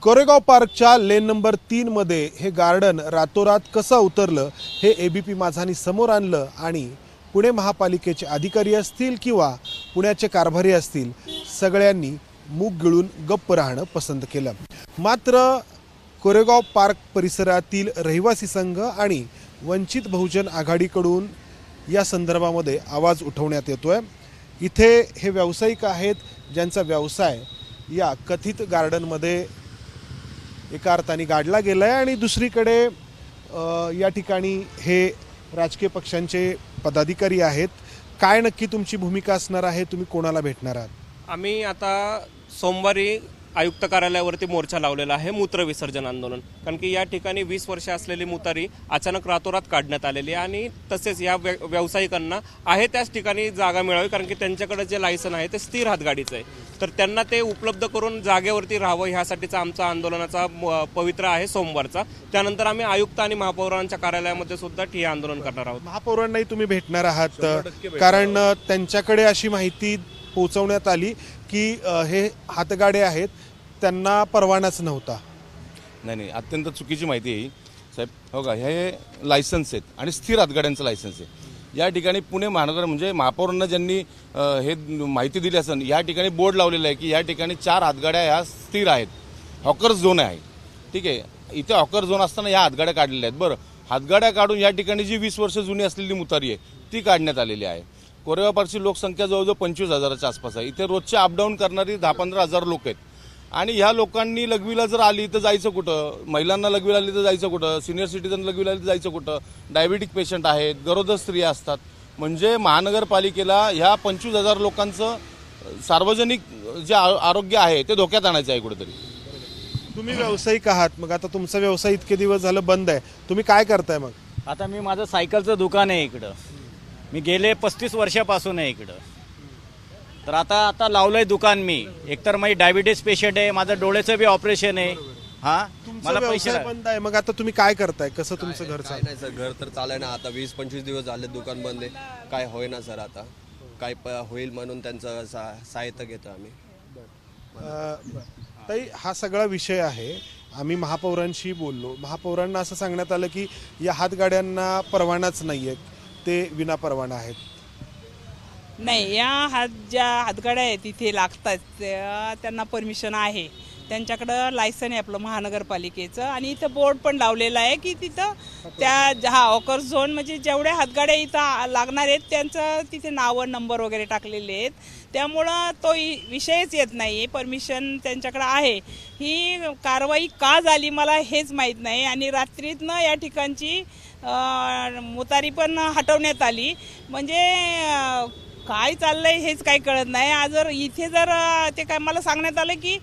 कोरेगाव पार्कच्या lane number 3 मध्ये हे गार्डन रातोरात कसं उतरलं हे एबीपी माझानी समोर आणलं आणि पुणे महापालिकेचे अधिकारी असतील किंवा पुण्याचे कारभारी असतील सगळ्यांनी मूग गिळून गप्प राहणं पसंत केलं। मात्र कोरेगाव पार्क परिसरातील रहिवासी संघ आणि वंचित बहुजन आघाडीकडून या संदर्भामध्ये आवाज उठवण्यात येतोय। इथे हे व्यावसायिक आहेत ज्यांचा व्यवसाय या कथित गार्डनमध्ये एका अर्थाने गाडला गेलाय आणि दुसरीकडे या ठिकाणी हे राजकीय पक्षांचे पदाधिकारी आहेत। काय नक्की तुमची भूमिका असणार आहे, तुम्ही कोणाला भेटणार आहात? आम्ही आता सोमवारी आयुक्त कार्यालयावरती मोर्चा लावलेला आहे मूत्र विसर्जन आंदोलन। कारण की या ठिकाणी 20 वर्ष असलेली मुतारी अचानक रातोरात काढण्यात आलेली आहे आणि तसेच या व्यावसायिकांना आहे त्याच ठिकाणी जागा मिळावी, कारण की त्यांच्याकडे जे लायसन आहे ते स्थिर हातगाडीचं आहे, तर त्यांना ते उपलब्ध करून जागेवरती राहावं ह्यासाठीचा आमचा आंदोलनाचा पवित्र आहे सोमवारचा। त्यानंतर आम्ही आयुक्त आणि महापौरांच्या कार्यालयामध्ये सुद्धा ठिय्या आंदोलन करणार आहोत। महापौरांनाही तुम्ही भेटणार आहात कारण त्यांच्याकडे अशी माहिती पोहोचवण्यात आली की हे हातगाडे आहेत, त्यांना परवानाच नव्हता। नाही, अत्यंत चुकीची माहिती आहे साहेब। हो का, हे लायसन्स आहेत आणि स्थिर हातगाड्यांचं लायसन्स आहे। या ठिकाणी पुणे महानगर म्हणजे महापौरांना ज्यांनी हे माहिती दिली असेल, या ठिकाणी बोर्ड लावलेला आहे की या ठिकाणी 4 हातगाड्या ह्या स्थिर आहेत, हॉकर झोन आहे। ठीक आहे, इथे हॉकर झोन असताना या हातगाड्या काढलेल्या आहेत। बरं, हातगाड्या काढून या ठिकाणी जी 20 वर्ष जुनी असलेली मुतारी आहे ती काढण्यात आलेली आहे। कोरेगाव पार्कची लोकसंख्या जवळजवळ 25,000च्या आसपास आहे। इथे रोजचे अपडाऊन करणारी 10-15 हजार लोक आहेत आणि ह्या लोकांनी लघवीला जर आली तर जायचं कुठं? महिलांना लघवीला आली तर जायचं कुठं? सिनियर सिटीजन लघवीला आली तर जायचं कुठं? डायबिटिक पेशंट आहेत, गरोदर स्त्रिया असतात। म्हणजे महानगरपालिकेला ह्या 25,000 लोकांचं सार्वजनिक जे आरोग्य आहे ते धोक्यात आणायचं आहे कुठेतरी। तुम्ही व्यावसायिक आहात, मग आता तुमचा व्यवसाय इतके दिवस झालं बंद आहे, तुम्ही काय करताय मग? आता मी माझं सायकलचं दुकान आहे इकडं, मी गेले 35 वर्षापासून आहे इकडं। तर आता लावलंय दुकान मी। एकतर माझी डायबिटीस पेशंट आहे, माझं डोळ्याचं बी ऑपरेशन आहे। मला पैसे बंद आहे, मग आता तुम्ही काय करताय? कसं तुमचं घर काय नाही सर, घर तर चालाय ना। आता 20-25 दिवस झाले दुकान बंद आहे, काय होईना सर। आता काय होईल म्हणून त्यांचं सहायता घेतो आम्ही। ताई, हा सगळा विषय आहे, आम्ही महापौरांशी बोललो। महापौरांना असं सांगण्यात आलं की या हातगाड्यांना परवानाच नाहीये, ते विना परवाना आहेत। नाही, या ज्या हातगाड्या आहेत तिथे लागतात त्यांना परमिशन आहे, त्यांच्याकडं लायसन आहे आपलं महानगरपालिकेचं आणि इथं बोर्ड पण लावलेला आहे की तिथं त्या हॉकर झोन म्हणजे जेवढ्या हातगाड्या इथं लागणार आहेत त्यांचं तिथे नावं नंबर वगैरे टाकलेले आहेत, त्यामुळं तो विषयच येत नाही। परमिशन त्यांच्याकडे आहे। ही कारवाई का झाली मला हेच माहीत नाही आणि रात्रीतनं या ठिकाणची मुतारी पण हटवण्यात आली। म्हणजे काय चाललंय हेच काही कळत नाही। आज जर इथे जर ते काय मला सांगण्यात आलं की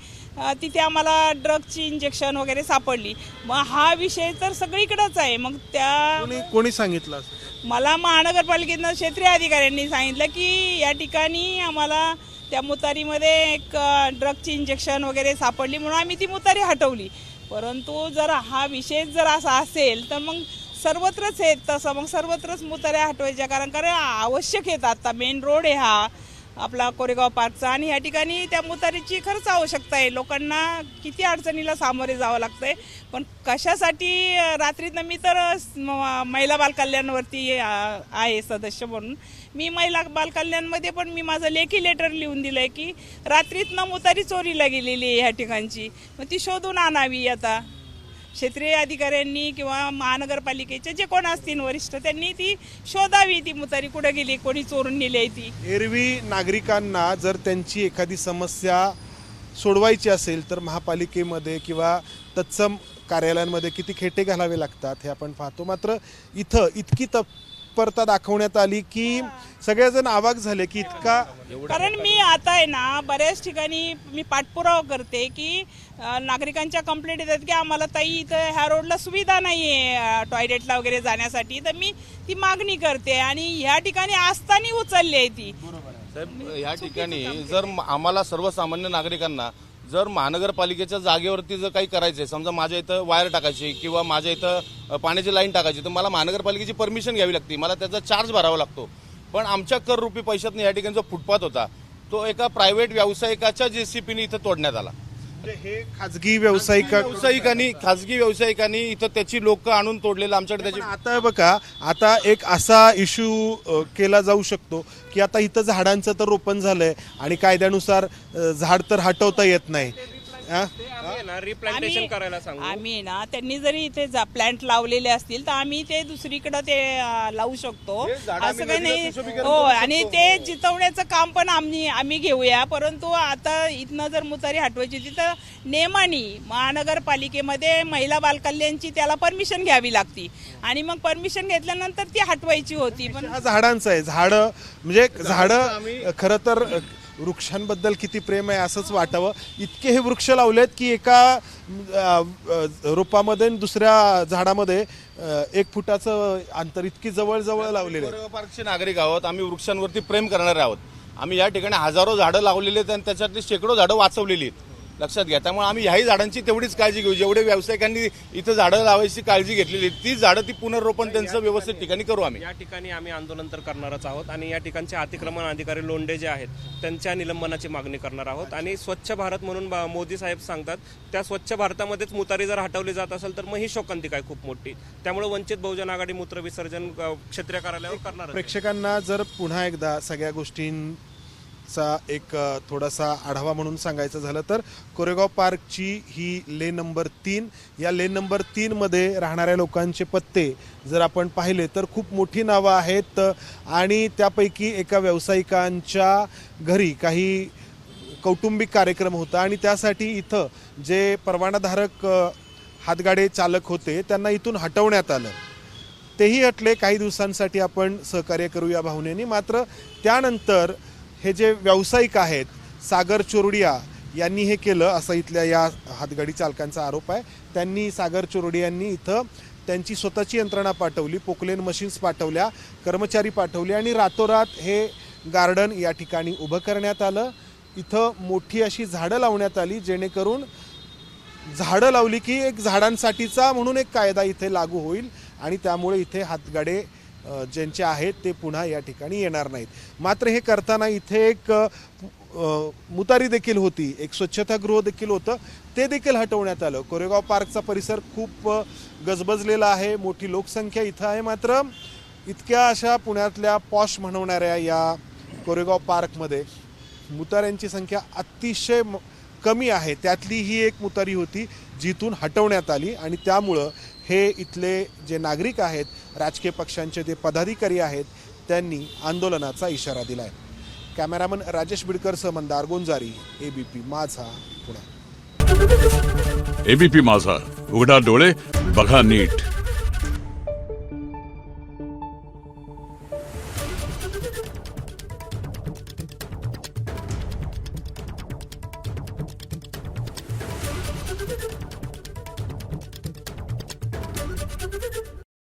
तिथे आम्हाला ड्रगची इंजेक्शन वगैरे सापडली, मग हा विषय तर सगळीकडेच आहे। मग त्या कोणी सांगितलं? मला महानगरपालिकेनं क्षेत्रीय अधिकाऱ्यांनी सांगितलं की या ठिकाणी आम्हाला त्या मुतारीमध्ये एक ड्रगची इंजेक्शन वगैरे सापडली म्हणून आम्ही ती मुतारी हटवली। परंतु जर हा विषय जर असा असेल तर मग सर्वत्रच आहेत, तसं मग सर्वत्रच मुताऱ्या हटवायच्या, कारण आवश्यक आहेत। आता मेन रोड आहे हा आपला कोरेगाव पार्कचा आणि या ठिकाणी त्या मुतारीची खरंच आवश्यकता आहे। लोकांना किती अडचणीला सामोरे जावं लागतंय, पण कशासाठी? रात्रीतनं मी तर महिला बालकल्याणवरती आहे सदस्य म्हणून, मी महिला बालकल्याणमध्ये पण मी माझं लेखी लेटर लिहून दिलंय की रात्रीतनं मुतारी चोरीला गेलेली आहे ह्या ठिकाणची, मग ती शोधून आणावी। आता क्षेत्रीय अधिकाऱ्यांनी किंवा महानगरपालिकेचे जे कोण असतील वरिष्ठ त्यांनी ती शोधावी, ती मुतारी कुठे गेली, कोणी चोरून नेली आहे ती। एरवी नागरिकांना जर त्यांची एखादी समस्या सोडवायची असेल तर महापालिकेमध्ये किंवा तत्सम कार्यालयांमध्ये किती खेटे घालावे लागतात हे आपण पाहतो। मात्र इथं इतकी तत्परता दाखवण्यात आली की सगळेजण अवाक झाले की इतका। कारण मी आता आहे ना बऱ्याच ठिकाणी मी पाठपुरावा करते की नागरिकांच्या कंप्लेंट येतात की आम्हाला ताई इथं ह्या रोडला सुविधा नाही आहे टॉयलेटला वगैरे जाण्यासाठी, तर मी ती मागणी करते आणि ह्या ठिकाणी असताना उचलली आहे ती। साहेब, या ठिकाणी जर आम्हाला सर्वसामान्य नागरिकांना जर महानगरपालिकेच्या जागेवरती जर काही करायचं आहे, समजा माझ्या इथं वायर टाकायची किंवा माझ्या इथं पाण्याची लाईन टाकायची, तर मला महानगरपालिकेची परमिशन घ्यावी लागते, मला त्याचा चार्ज भरावा लागतो। पण आमच्या कर रुपी पैशातून या ठिकाणी जो फुटपाथ होता तो एका प्रायव्हेट व्यावसायिकाच्या JCPने इथं तोडण्यात आला। म्हणजे हे खाजगी व्यावसायिकांनी खाजगी व्यावसायिकांनी इथं त्याची लोक आणून तोडलेलं आमच्याकडे पण त्याची आता बघा, आता एक असा इश्यू केला जाऊ शकतो की आता इथं झाडांचं तर रोपण झालंय आणि कायद्यानुसार झाड तर हटवता येत नाही. रिप्लांटेशन करायला सांगू. आम्ही ना त्यांनी जरी इथे प्लांट लावलेले असतील तर आम्ही ते दुसरीकडे ते लावू शकतो, हे झाडं असं आम्ही काही नाही. नदीला सुशोभीकरण हो, करू आणि शकतो. ते जितवण्याचं काम पण आम्ही घेऊया. परंतु आता इथनं जर मुतारी हटवायची तिथं नेमानी महानगरपालिकेमध्ये महिला बालकल्याणची त्याला परमिशन घ्यावी लागती आणि मग परमिशन घेतल्यानंतर ती हटवायची होती. पण हा झाडांचं आहे. झाडं म्हणजे झाडं खरं तर वृक्षांबद्दल किती प्रेम आहे असंच वाटावं. इतके हे वृक्ष लावलेत की एका रोपामध्ये आणि दुसऱ्या झाडामध्ये 1 फुटाचं अंतर इतकी जवळ जवळ लावलेले आहे. कोरेगाव पार्कचे नागरिक आहोत. आम्ही वृक्षांवरती प्रेम करणारे आहोत. आम्ही या ठिकाणी हजारो झाडं लावलेली आहेत आणि त्याच्यातली शेकडो झाडं वाचवलेली आहेत. लक्षात घ्या. त्यामुळे आम्ही ह्याही झाडांची तेवढीच काळजी घेऊ. जेवढे व्यावसायिकांनी इथं झाडं लावायची काळजी घेतलेली आहे, ती झाडं ती पुनर्रोपण त्यांचं व्यवस्थित ठिकाणी करू आम्ही. या ठिकाणी आम्ही आंदोलन तर करणारच आहोत आणि या ठिकाणचे अतिक्रमण अधिकारी लोंढे जे आहेत त्यांच्या निलंबनाची मागणी करणार आहोत. आणि स्वच्छ भारत म्हणून मोदी साहेब सांगतात, त्या स्वच्छ भारतामध्येच मुतारी जर हटवली जात असेल तर मग ही शोकांतिका आहे खूप मोठी. त्यामुळे वंचित बहुजन आघाडी मूत्र विसर्जन क्षेत्रीय कार्यालयावर करणार. प्रेक्षकांना जर पुन्हा एकदा सगळ्या गोष्टींचा एक थोडासा आढावा म्हणून सांगायचं झालं तर कोरेगाव पार्कची ही लेन नंबर 3, या लेन नंबर 3 मध्ये राहणाऱ्या लोकांचे पत्ते जर आपण पाहिले तर खूप मोठी नावं आहेत आणि त्यापैकी एका व्यावसायिकांच्या घरी काही कौटुंबिक कार्यक्रम होता आणि त्यासाठी इथं जे परवानाधारक हातगाडे चालक होते त्यांना इथून हटवण्यात आलं. तेही हटले. काही दिवसांसाठी आपण सहकार्य करू या भावनेने. मात्र त्यानंतर हे जे व्यावसायिक आहेत सागर चोरडिया यांनी हे केलं असं इथल्या या हातगाडी चालकांचा आरोप आहे. त्यांनी सागर चोरडियांनी इथं त्यांची स्वतःची यंत्रणा पाठवली, पोकलेन मशीन्स पाठवल्या, कर्मचारी पाठवले आणि रातोरात हे गार्डन या ठिकाणी उभं करण्यात आलं. इथं मोठी अशी झाडं लावण्यात आली जेणेकरून झाडं लावली की एक झाडांसाठीचा म्हणून एक कायदा इथे लागू होईल आणि त्यामुळे इथे हातगाडे ज्यांचे आहेत ते पुन्हा या ठिकाणी येणार नाहीत. मात्र हे करताना इथे एक मुतारी देखील होती, एक स्वच्छतागृह देखील होतं, ते देखील हटवण्यात आलं. कोरेगाव पार्कचा परिसर खूप गजबजलेला आहे, मोठी लोकसंख्या इथं आहे. मात्र इतक्या अशा पुण्यातल्या पॉश म्हणवणाऱ्या या कोरेगाव पार्कमध्ये मुताऱ्यांची संख्या अतिशय कमी आहे. त्यातली ही एक मुतारी होती जिथून हटवण्यात आली आणि त्यामुळं हे इथले जे नागरिक आहेत, राजकीय पक्षांचे जे पदाधिकारी आहेत, त्यांनी आंदोलनाचा इशारा दिला आहे. कॅमेरामन राजेश बिडकरसह मंदार गोंजारी, एबीपी माझा, पुणे. एबीपी माझा, उघडा डोळे बघा नीट.